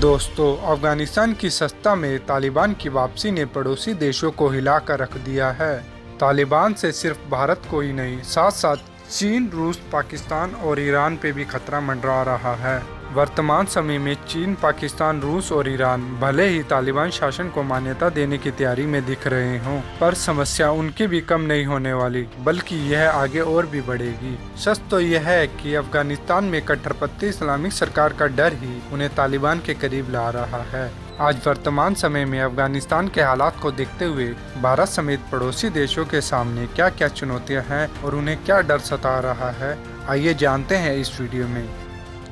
दोस्तों, अफगानिस्तान की सत्ता में तालिबान की वापसी ने पड़ोसी देशों को हिला कर रख दिया है। तालिबान से सिर्फ भारत को ही नहीं, साथ साथ चीन, रूस, पाकिस्तान और ईरान पे भी खतरा मंडरा रहा है। वर्तमान समय में चीन, पाकिस्तान, रूस और ईरान भले ही तालिबान शासन को मान्यता देने की तैयारी में दिख रहे हों, पर समस्या उनकी भी कम नहीं होने वाली, बल्कि यह आगे और भी बढ़ेगी। सच तो यह है कि अफगानिस्तान में कट्टरपंथी इस्लामिक सरकार का डर ही उन्हें तालिबान के करीब ला रहा है। आज वर्तमान समय में अफगानिस्तान के हालात को देखते हुए भारत समेत पड़ोसी देशों के सामने क्या क्या चुनौतियां हैं और उन्हें क्या डर सता रहा है, आइए जानते हैं इस वीडियो में।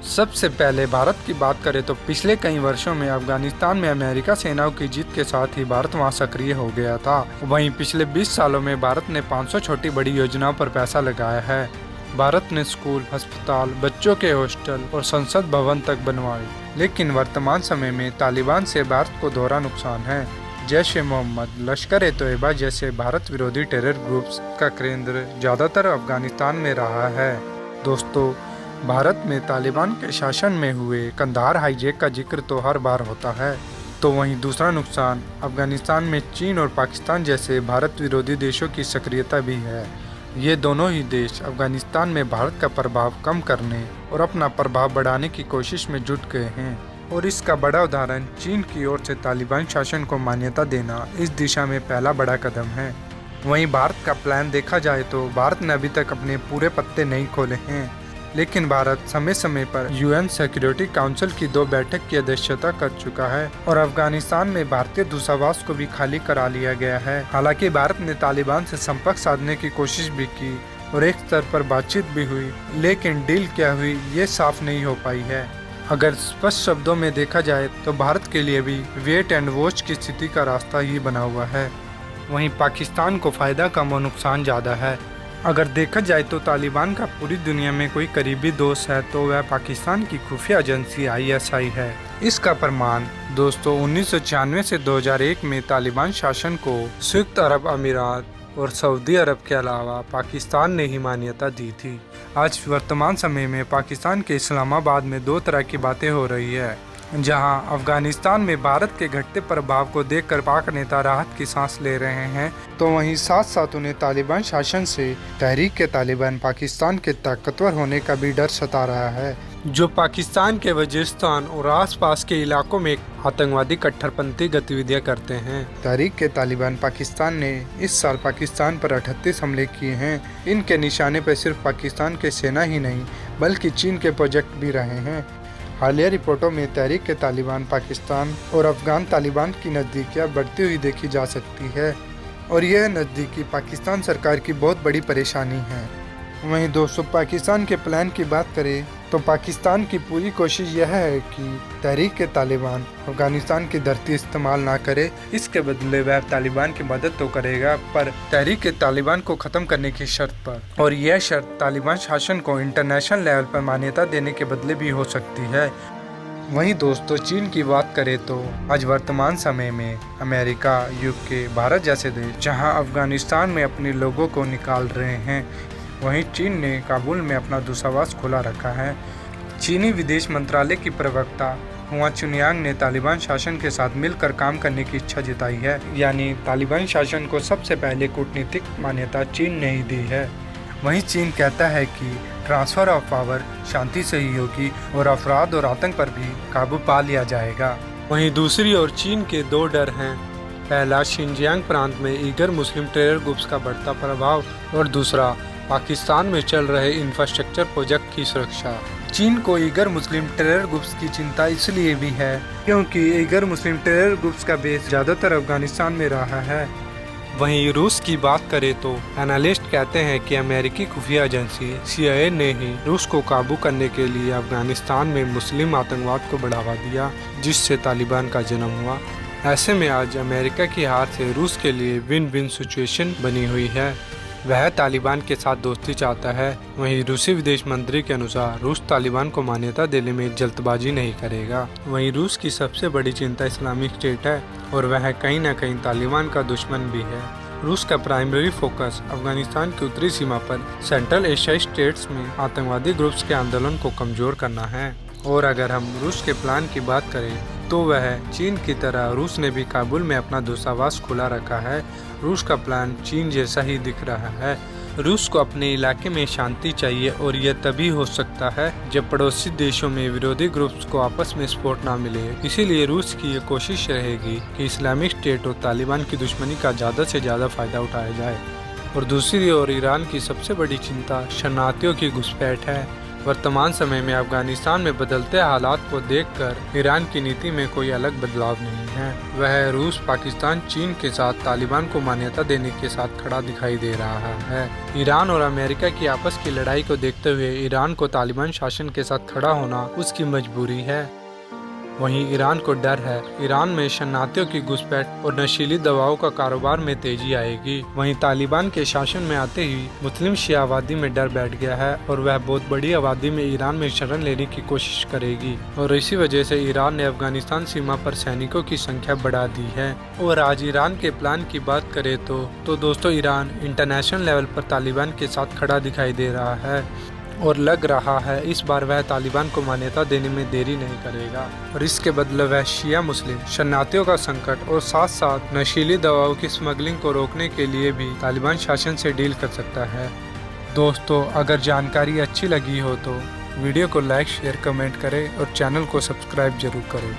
सबसे पहले भारत की बात करें तो पिछले कई वर्षों में अफगानिस्तान में अमेरिका सेनाओं की जीत के साथ ही भारत वहां सक्रिय हो गया था। वहीं पिछले 20 सालों में भारत ने 500 छोटी बड़ी योजनाओं पर पैसा लगाया है। भारत ने स्कूल, अस्पताल, बच्चों के हॉस्टल और संसद भवन तक बनवाए। लेकिन वर्तमान समय में तालिबान से भारत को दोहरा नुकसान है। जैश-ए-मोहम्मद, लश्कर-ए-तोयबा जैसे भारत विरोधी टेरर ग्रुप्स का केंद्र ज्यादातर अफगानिस्तान में रहा है। दोस्तों, भारत में तालिबान के शासन में हुए कंधार हाईजैक का जिक्र तो हर बार होता है, तो वहीं दूसरा नुकसान अफगानिस्तान में चीन और पाकिस्तान जैसे भारत विरोधी देशों की सक्रियता भी है। ये दोनों ही देश अफगानिस्तान में भारत का प्रभाव कम करने और अपना प्रभाव बढ़ाने की कोशिश में जुट गए हैं, और इसका बड़ा उदाहरण चीन की ओर से तालिबान शासन को मान्यता देना इस दिशा में पहला बड़ा कदम है। वहीं भारत का प्लान देखा जाए तो भारत ने अभी तक अपने पूरे पत्ते नहीं खोले हैं, लेकिन भारत समय समय पर यूएन सिक्योरिटी काउंसिल की 2 बैठक की अध्यक्षता कर चुका है और अफगानिस्तान में भारतीय दूतावास को भी खाली करा लिया गया है। हालांकि भारत ने तालिबान से संपर्क साधने की कोशिश भी की और एक स्तर पर बातचीत भी हुई, लेकिन डील क्या हुई ये साफ नहीं हो पाई है। अगर स्पष्ट शब्दों में देखा जाए तो भारत के लिए भी वेट एंड वॉच की स्थिति का रास्ता ही बना हुआ है। वहीं पाकिस्तान को फायदा कम और नुकसान ज्यादा है। अगर देखा जाए तो तालिबान का पूरी दुनिया में कोई करीबी दोस्त है तो वह पाकिस्तान की खुफिया एजेंसी ISI है। इसका प्रमाण दोस्तों 1996 से 2001 में तालिबान शासन को संयुक्त अरब अमीरात और सऊदी अरब के अलावा पाकिस्तान ने ही मान्यता दी थी। आज वर्तमान समय में पाकिस्तान के इस्लामाबाद में 2 तरह की बातें हो रही है। जहां अफगानिस्तान में भारत के घटते प्रभाव को देखकर पाक नेता राहत की सांस ले रहे हैं, तो वहीं साथ साथ उन्हें तालिबान शासन से तहरीक-ए-तालिबान पाकिस्तान के ताकतवर होने का भी डर सता रहा है, जो पाकिस्तान के वजीरिस्तान और आसपास के इलाकों में आतंकवादी कट्टरपंथी गतिविधियां करते हैं। तहरीक-ए-तालिबान पाकिस्तान ने इस साल पाकिस्तान पर 38 हमले किए हैं। इनके निशाने पर सिर्फ पाकिस्तान के सेना ही नहीं बल्कि चीन के प्रोजेक्ट भी रहे हैं। हालिया रिपोर्टों में तहरीक-ए-तालिबान पाकिस्तान और अफगान तालिबान की नज़दीकियाँ बढ़ती हुई देखी जा सकती है, और यह नज़दीकी पाकिस्तान सरकार की बहुत बड़ी परेशानी है। वहीं दोस्तों, पाकिस्तान के प्लान की बात करें तो पाकिस्तान की पूरी कोशिश यह है कि तहरीक-ए-तालिबान अफगानिस्तान की धरती इस्तेमाल ना करे। इसके बदले वह तालिबान की मदद तो करेगा, पर तहरीक-ए-तालिबान को ख़त्म करने की शर्त पर, और यह शर्त तालिबान शासन को इंटरनेशनल लेवल पर मान्यता देने के बदले भी हो सकती है। वहीं दोस्तों, चीन की बात करें तो आज वर्तमान समय में अमेरिका, UK, भारत जैसे देश जहां अफगानिस्तान में अपने लोगों को निकाल रहे हैं, वहीं चीन ने काबुल में अपना दूतावास खुला रखा है। चीनी विदेश मंत्रालय की प्रवक्ता हुआ चुनयांग ने तालिबान शासन के साथ मिलकर काम करने की इच्छा जताई है। यानी तालिबान शासन को सबसे पहले कूटनीतिक मान्यता चीन ने ही दी है। वहीं चीन कहता है कि ट्रांसफर ऑफ पावर शांति से ही होगी और अपराध और आतंक पर भी काबू पा लिया जाएगा। वहीं दूसरी ओर चीन के 2 डर हैं। पहला, शिनजियांग प्रांत में ईगर मुस्लिम टेरर ग्रुप्स का बढ़ता प्रभाव, और दूसरा पाकिस्तान में चल रहे इंफ्रास्ट्रक्चर प्रोजेक्ट की सुरक्षा। चीन को ईगर मुस्लिम टेरर ग्रुप्स की चिंता इसलिए भी है क्योंकि ईगर मुस्लिम टेरर ग्रुप्स का बेस ज्यादातर अफगानिस्तान में रहा है। वहीं रूस की बात करें तो एनालिस्ट कहते हैं कि अमेरिकी खुफिया एजेंसी CIA ने ही रूस को काबू करने के लिए अफगानिस्तान में मुस्लिम आतंकवाद को बढ़ावा दिया, जिससे तालिबान का जन्म हुआ। ऐसे में आज अमेरिका की हार से रूस के लिए विन विन सिचुएशन बनी हुई है। वह तालिबान के साथ दोस्ती चाहता है। वहीं रूसी विदेश मंत्री के अनुसार रूस तालिबान को मान्यता देने में जल्दबाजी नहीं करेगा। वहीं रूस की सबसे बड़ी चिंता इस्लामिक स्टेट है और वह कहीं न कहीं तालिबान का दुश्मन भी है। रूस का प्राइमरी फोकस अफगानिस्तान की उत्तरी सीमा पर सेंट्रल एशियाई स्टेट्स में आतंकवादी ग्रुप्स के आंदोलन को कमजोर करना है। और अगर हम रूस के प्लान की बात करें तो वह चीन की तरह रूस ने भी काबुल में अपना दूतावास खुला रखा है। रूस का प्लान चीन जैसा ही दिख रहा है। रूस को अपने इलाके में शांति चाहिए और यह तभी हो सकता है जब पड़ोसी देशों में विरोधी ग्रुप्स को आपस में सपोर्ट ना मिले। इसीलिए रूस की ये कोशिश रहेगी कि इस्लामिक स्टेट और तालिबान की दुश्मनी का ज़्यादा से ज़्यादा फायदा उठाया जाए। और दूसरी ओर ईरान की सबसे बड़ी चिंता शरणार्थियों की घुसपैठ है। वर्तमान समय में अफगानिस्तान में बदलते हालात को देखकर ईरान की नीति में कोई अलग बदलाव नहीं है। वह रूस, पाकिस्तान, चीन के साथ तालिबान को मान्यता देने के साथ खड़ा दिखाई दे रहा है। ईरान और अमेरिका की आपस की लड़ाई को देखते हुए ईरान को तालिबान शासन के साथ खड़ा होना उसकी मजबूरी है। वहीं ईरान को डर है ईरान में शरणार्थियों की घुसपैठ और नशीली दवाओं का कारोबार में तेजी आएगी। वहीं तालिबान के शासन में आते ही मुस्लिम शिया आबादी में डर बैठ गया है और वह बहुत बड़ी आबादी में ईरान में शरण लेने की कोशिश करेगी। और इसी वजह से ईरान ने अफगानिस्तान सीमा पर सैनिकों की संख्या बढ़ा दी है। और आज ईरान के प्लान की बात करें तो दोस्तों, ईरान इंटरनेशनल लेवल पर तालिबान के साथ खड़ा दिखाई दे रहा है और लग रहा है इस बार वह तालिबान को मान्यता देने में देरी नहीं करेगा। और इसके बदले वह शिया मुस्लिम शरणार्थियों का संकट और साथ साथ नशीली दवाओं की स्मगलिंग को रोकने के लिए भी तालिबान शासन से डील कर सकता है। दोस्तों, अगर जानकारी अच्छी लगी हो तो वीडियो को लाइक, शेयर, कमेंट करें और चैनल को सब्सक्राइब जरूर करें।